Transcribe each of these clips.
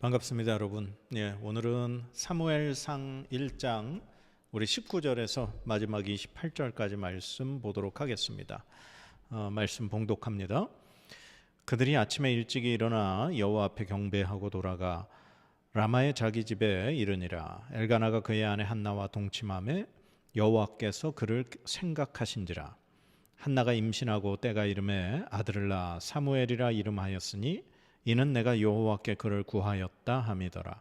반갑습니다, 여러분. 오늘은 사무엘상 1장 우리 19절에서 마지막 28절까지 말씀 보도록 하겠습니다. 말씀 봉독합니다. 그들이 아침에 일찍이 일어나 여호와 앞에 경배하고 돌아가 라마의 자기 집에 이르니라. 엘가나가 그의 아내 한나와 동침하매 여호와께서 그를 생각하신지라. 한나가 임신하고 때가 이름에 아들을 낳아 사무엘이라 이름하였으니 이는 내가 여호와께 그를 구하였다 함이더라.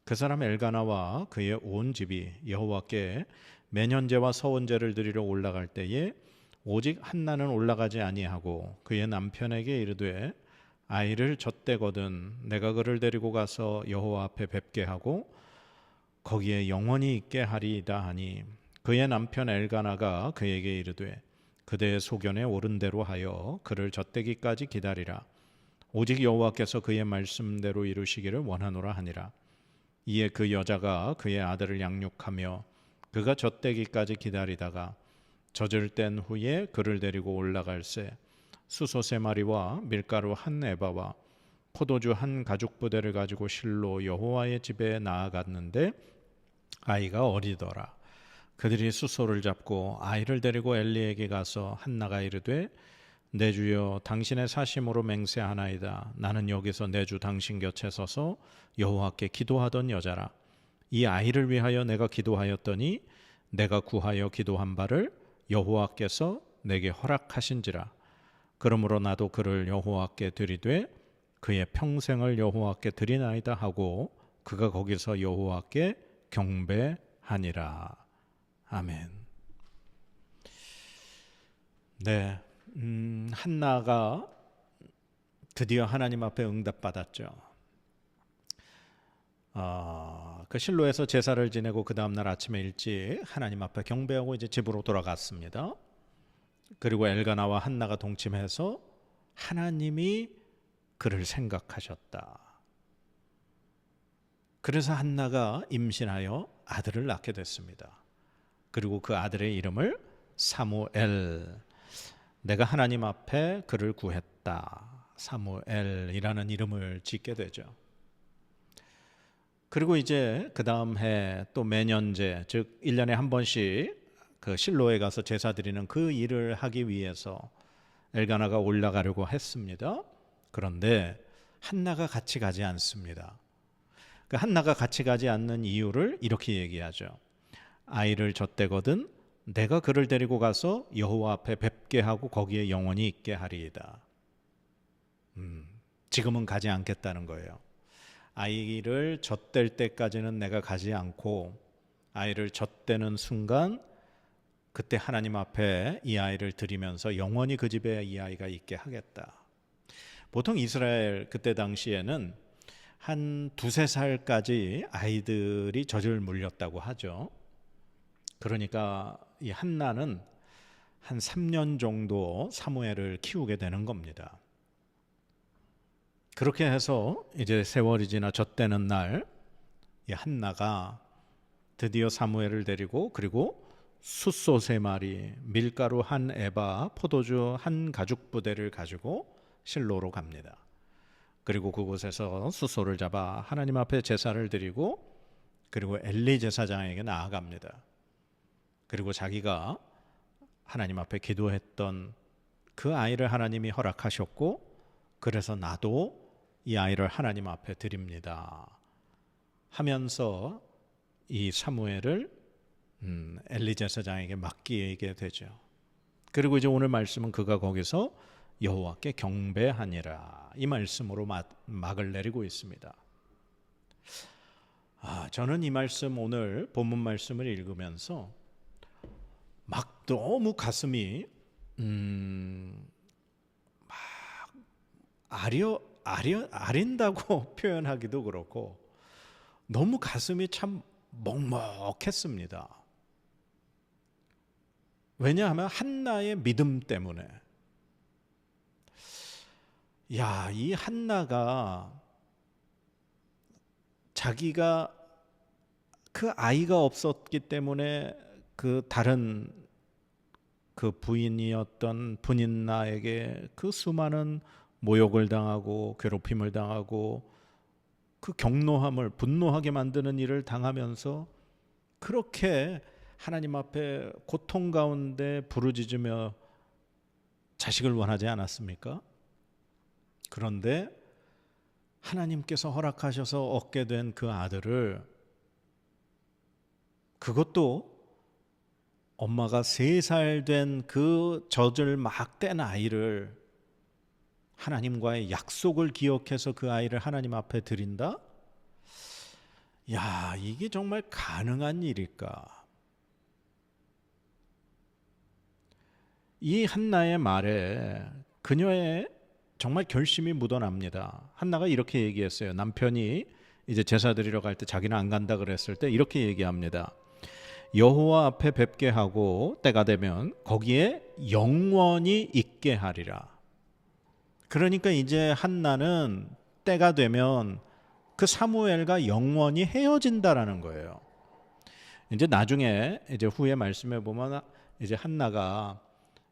그 사람 엘가나와 그의 온 집이 여호와께 매년제와 서원제를 드리러 올라갈 때에 오직 한나는 올라가지 아니하고 그의 남편에게 이르되 아이를 젖대거든 내가 그를 데리고 가서 여호와 앞에 뵙게 하고 거기에 영원히 있게 하리이다 하니 그의 남편 엘가나가 그에게 이르되 그대의 소견에 옳은 대로 하여 그를 젖대기까지 기다리라. 오직 여호와께서 그의 말씀대로 이루시기를 원하노라 하니라. 이에 그 여자가 그의 아들을 양육하며 그가 젖대기까지 기다리다가 젖을 뗀 후에 그를 데리고 올라갈새 수소 3마리와 밀가루 1에바와 포도주 1가죽부대를 가지고 실로 여호와의 집에 나아갔는데 아이가 어리더라. 그들이 수소를 잡고 아이를 데리고 엘리에게 가서 한나가 이르되 내 주여 당신의 사심으로 맹세하나이다. 나는 여기서 내 주 당신 곁에 서서 여호와께 기도하던 여자라. 이 아이를 위하여 내가 기도하였더니 내가 구하여 기도한 바를 여호와께서 내게 허락하신지라. 그러므로 나도 그를 여호와께 드리되 그의 평생을 여호와께 드리나이다 하고 그가 거기서 여호와께 경배하니라. 아멘. 네. 한나가 드디어 하나님 앞에 응답받았죠. 그 실로에서 제사를 지내고 그 다음날 아침에 일찍 하나님 앞에 경배하고 이제 집으로 돌아갔습니다. 그리고 엘가나와 한나가 동침해서 하나님이 그를 생각하셨다. 그래서 한나가 임신하여 아들을 낳게 됐습니다. 그리고 그 아들의 이름을 사무엘, 내가 하나님 앞에 그를 구했다, 사무엘이라는 이름을 짓게 되죠. 그리고 이제 그 다음 해 또 매년제, 즉 1년에 한 번씩 그 실로에 가서 제사 드리는 그 일을 하기 위해서 엘가나가 올라가려고 했습니다. 그런데 한나가 같이 가지 않습니다. 그 한나가 같이 가지 않는 이유를 이렇게 얘기하죠. 아이를 젖대거든 내가 그를 데리고 가서 여호와 앞에 뵙게 하고 거기에 영원히 있게 하리이다. 지금은 가지 않겠다는 거예요. 아이를 젖댈 때까지는 내가 가지 않고 아이를 젖대는 순간 그때 하나님 앞에 이 아이를 드리면서 영원히 그 집에 이 아이가 있게 하겠다. 보통 이스라엘 그때 당시에는 한 2-3살까지 아이들이 젖을 물렸다고 하죠. 그러니까 이 한나는 한 3년 정도 사무엘을 키우게 되는 겁니다. 그렇게 해서 이제 세월이 지나 젖대는 날 이 한나가 드디어 사무엘을 데리고 그리고 숫소 3마리, 밀가루 1에바, 포도주 1가죽부대를 가지고 실로로 갑니다. 그리고 그곳에서 숫소를 잡아 하나님 앞에 제사를 드리고 그리고 엘리 제사장에게 나아갑니다. 그리고 자기가 하나님 앞에 기도했던 그 아이를 하나님이 허락하셨고 그래서 나도 이 아이를 하나님 앞에 드립니다 하면서 이 사무엘을 엘리 제사장에게 맡기게 되죠. 그리고 이제 오늘 말씀은 그가 거기서 여호와께 경배하니라 이 말씀으로 막을 내리고 있습니다. 저는 이 말씀 오늘 본문 말씀을 읽으면서 막 너무 가슴이 막 아린다고 표현하기도 그렇고 너무 가슴이 참 먹먹했습니다. 왜냐하면 한나의 믿음 때문에. 이 한나가 자기가 그 아이가 없었기 때문에 그 다른 그 부인이었던 분인나에게 그 수많은 모욕을 당하고 괴롭힘을 당하고 그 경노함을 분노하게 만드는 일을 당하면서 그렇게 하나님 앞에 고통 가운데 부르짖으며 자식을 원하지 않았습니까? 그런데 하나님께서 허락하셔서 얻게 된 그 아들을, 그것도 엄마가 3살 된 그 젖을 막 뗀 아이를, 하나님과의 약속을 기억해서 그 아이를 하나님 앞에 드린다? 야, 이게 정말 가능한 일일까? 이 한나의 말에 그녀의 정말 결심이 묻어납니다. 한나가 이렇게 얘기했어요. 남편이 이제 제사 드리러 갈 때 자기는 안 간다 그랬을 때 이렇게 얘기합니다. 여호와 앞에 뵙게 하고 때가 되면 거기에 영원히 있게 하리라. 그러니까 이제 한나는 때가 되면 그 사무엘과 영원히 헤어진다라는 거예요. 이제 나중에 이제 후에 말씀해 보면 이제 한나가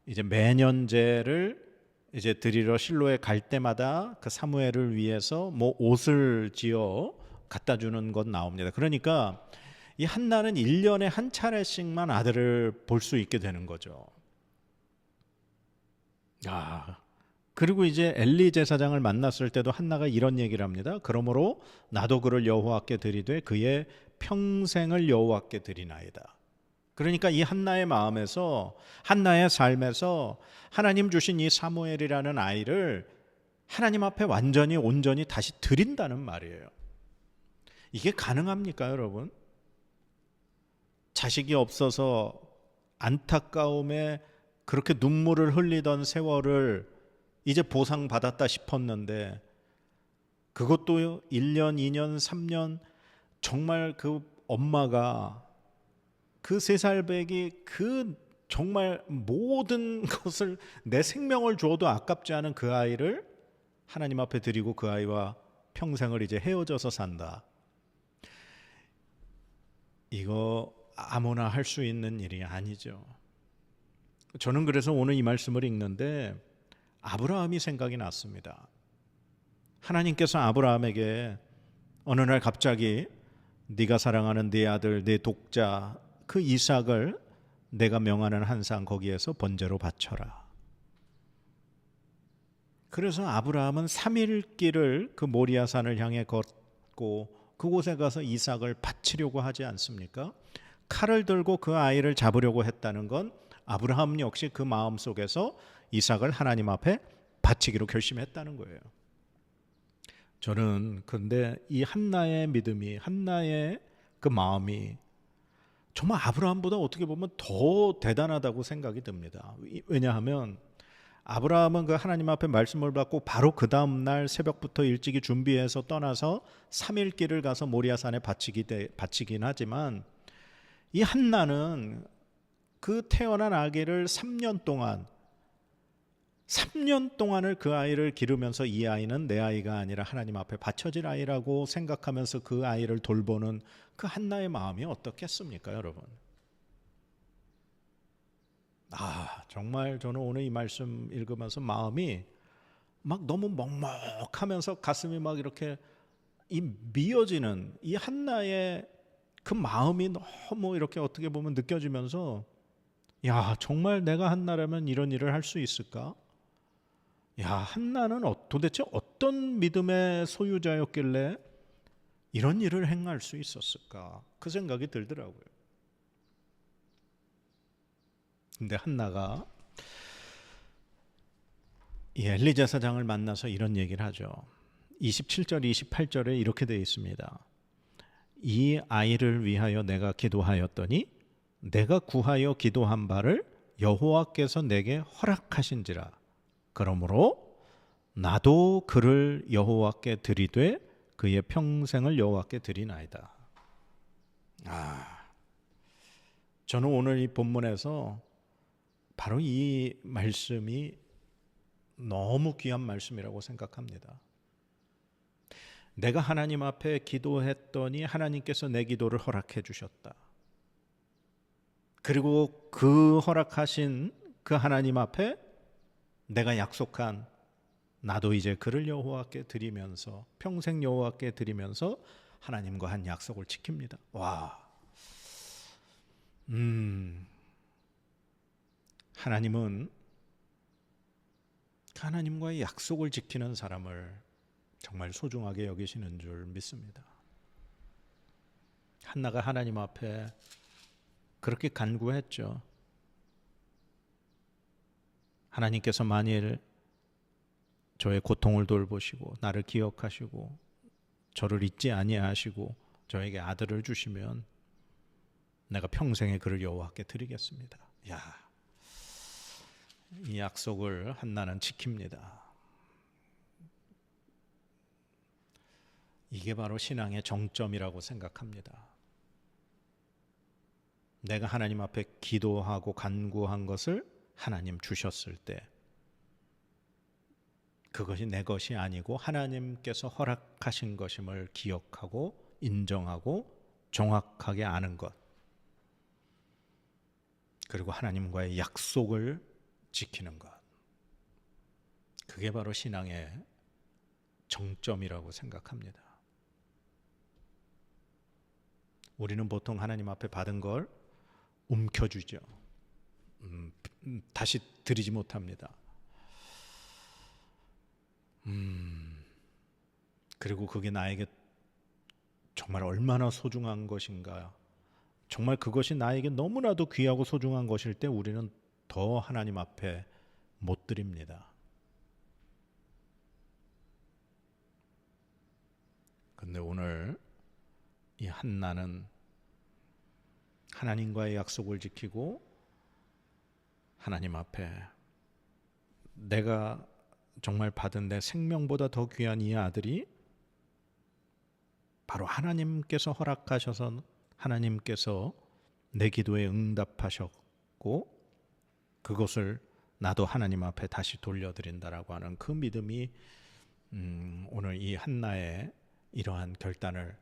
이제 매년제를 이제 드리러 실로에 갈 때마다 그 사무엘을 위해서 뭐 옷을 지어 갖다 주는 것 나옵니다. 그러니까 이 한나는 1년에 한 차례씩만 아들을 볼 수 있게 되는 거죠. 그리고 이제 엘리 제사장을 만났을 때도 한나가 이런 얘기를 합니다. 그러므로 나도 그를 여호와께 드리되 그의 평생을 여호와께 드리나이다. 그러니까 이 한나의 마음에서, 한나의 삶에서 하나님 주신 이 사무엘이라는 아이를 하나님 앞에 완전히 온전히 다시 드린다는 말이에요. 이게 가능합니까, 여러분? 자식이 없어서 안타까움에 그렇게 눈물을 흘리던 세월을 이제 보상받았다 싶었는데, 그것도 1년, 2년, 3년 정말 그 엄마가 그 3살배기 그 정말 모든 것을, 내 생명을 주어도 아깝지 않은 그 아이를 하나님 앞에 드리고 그 아이와 평생을 이제 헤어져서 산다. 이거 아무나 할 수 있는 일이 아니죠. 저는 그래서 오늘 이 말씀을 읽는데 아브라함이 생각이 났습니다. 하나님께서 아브라함에게 어느 날 갑자기 네가 사랑하는 네 아들, 네 독자 그 이삭을 내가 명하는 한 산 거기에서 번제로 바쳐라. 그래서 아브라함은 3일 길을 그 모리아산을 향해 걷고 그곳에 가서 이삭을 바치려고 하지 않습니까? 칼을 들고 그 아이를 잡으려고 했다는 건 아브라함 역시 그 마음속에서 이삭을 하나님 앞에 바치기로 결심했다는 거예요. 저는 근데 이 한나의 믿음이, 한나의 그 마음이 정말 아브라함보다 어떻게 보면 더 대단하다고 생각이 듭니다. 왜냐하면 아브라함은 그 하나님 앞에 말씀을 받고 바로 그 다음 날 새벽부터 일찍이 준비해서 떠나서 3일 길을 가서 모리아산에 바치긴 하지만, 이 한나는 그 태어난 아기를 3년 동안을 그 아이를 기르면서 이 아이는 내 아이가 아니라 하나님 앞에 바쳐질 아이라고 생각하면서 그 아이를 돌보는 그 한나의 마음이 어떻겠습니까, 여러분? 정말 저는 오늘 이 말씀 읽으면서 마음이 막 너무 먹먹하면서 가슴이 막 이렇게 미어지는 이 한나의 그 마음이 너무 이렇게 어떻게 보면 느껴지면서, 야, 정말 내가 한나라면 이런 일을 할 수 있을까? 야, 한나는 도대체 어떤 믿음의 소유자였길래 이런 일을 행할 수 있었을까? 그 생각이 들더라고요. 근데 한나가 이 엘리 제사장을 만나서 이런 얘기를 하죠. 27절, 28절에 이렇게 되어 있습니다. 이 아이를 위하여 내가 기도하였더니 내가 구하여 기도한 바를 여호와께서 내게 허락하신지라. 그러므로 나도 그를 여호와께 드리되 그의 평생을 여호와께 드리나이다. 저는 오늘 이 본문에서 바로 이 말씀이 너무 귀한 말씀이라고 생각합니다. 내가 하나님 앞에 기도했더니 하나님께서 내 기도를 허락해 주셨다. 그리고 그 허락하신 그 하나님 앞에 내가 약속한 나도 이제 그를 여호와께 드리면서 평생 여호와께 드리면서 하나님과 한 약속을 지킵니다. 와, 하나님은 하나님과의 약속을 지키는 사람을 정말 소중하게 여기시는 줄 믿습니다. 한나가 하나님 앞에 그렇게 간구했죠. 하나님께서 만일 저의 고통을 돌보시고 나를 기억하시고 저를 잊지 아니하시고 저에게 아들을 주시면 내가 평생에 그를 여호와께 드리겠습니다. 야, 이 약속을 한나는 지킵니다. 이게 바로 신앙의 정점이라고 생각합니다. 내가 하나님 앞에 기도하고 간구한 것을 하나님 주셨을 때 그것이 내 것이 아니고 하나님께서 허락하신 것임을 기억하고 인정하고 정확하게 아는 것, 그리고 하나님과의 약속을 지키는 것, 그게 바로 신앙의 정점이라고 생각합니다. 우리는 보통 하나님 앞에 받은 걸 움켜쥐죠. 다시 드리지 못합니다. 그리고 그게 나에게 정말 얼마나 소중한 것인가, 정말 그것이 나에게 너무나도 귀하고 소중한 것일 때 우리는 더 하나님 앞에 못 드립니다. 근데 오늘 이 한나는 하나님과의 약속을 지키고 하나님 앞에 내가 정말 받은 내 생명보다 더 귀한 이 아들이 바로 하나님께서 허락하셔서 하나님께서 내 기도에 응답하셨고 그것을 나도 하나님 앞에 다시 돌려드린다라고 하는 그 믿음이 오늘 이 한나의 이러한 결단을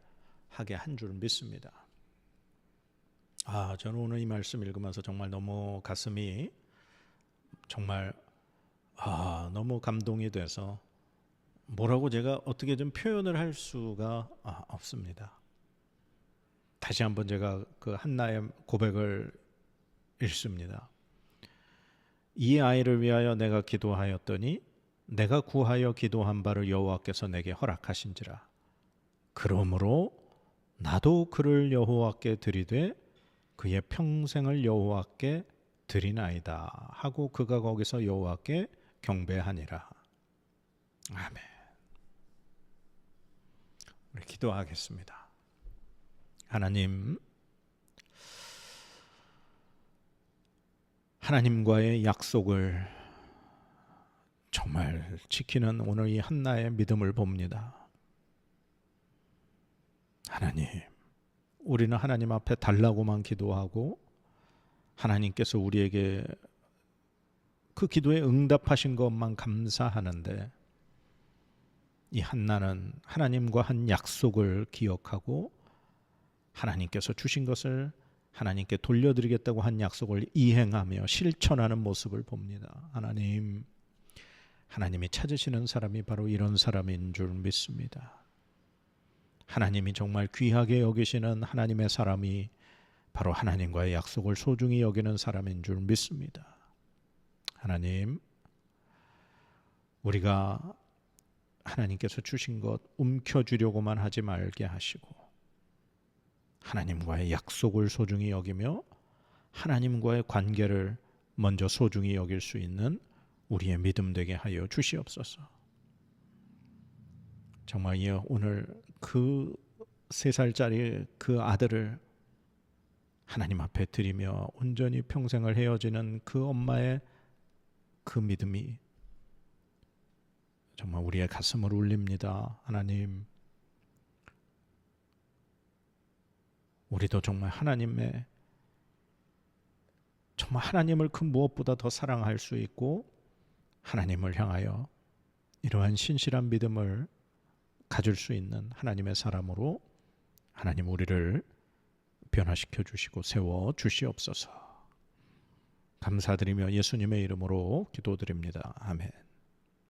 하게 한 줄 믿습니다. 저는 오늘 이 말씀 읽으면서 정말 너무 가슴이 정말 너무 감동이 돼서 뭐라고 제가 어떻게 좀 표현을 할 수가 없습니다. 다시 한번 제가 그 한나의 고백을 읽습니다. 이 아이를 위하여 내가 기도하였더니 내가 구하여 기도한 바를 여호와께서 내게 허락하신지라. 그러므로 나도 그를 여호와께 드리되 그의 평생을 여호와께 드리나이다 하고 그가 거기서 여호와께 경배하니라. 아멘. 우리 기도하겠습니다. 하나님, 하나님과의 약속을 정말 지키는 오늘 이 한나의 믿음을 봅니다. 하나님, 우리는 하나님 앞에 달라고만 기도하고 하나님께서 우리에게 그 기도에 응답하신 것만 감사하는데 이 한나는 하나님과 한 약속을 기억하고 하나님께서 주신 것을 하나님께 돌려드리겠다고 한 약속을 이행하며 실천하는 모습을 봅니다. 하나님이 찾으시는 사람이 바로 이런 사람인 줄 믿습니다. 하나님이 정말 귀하게 여기시는 하나님의 사람이 바로 하나님과의 약속을 소중히 여기는 사람인 줄 믿습니다. 하나님, 우리가 하나님께서 주신 것 움켜쥐려고만 하지 말게 하시고 하나님과의 약속을 소중히 여기며 하나님과의 관계를 먼저 소중히 여길 수 있는 우리의 믿음 되게 하여 주시옵소서. 정말 오늘 그 3살짜리 그 아들을 하나님 앞에 드리며 온전히 평생을 헤어지는 그 엄마의 그 믿음이 정말 우리의 가슴을 울립니다. 하나님, 우리도 정말 하나님을 그 무엇보다 더 사랑할 수 있고 하나님을 향하여 이러한 신실한 믿음을 가질 수 있는 하나님의 사람으로 하나님 우리를 변화시켜 주시고 세워 주시옵소서. 감사드리며 예수님의 이름으로 기도드립니다. 아멘.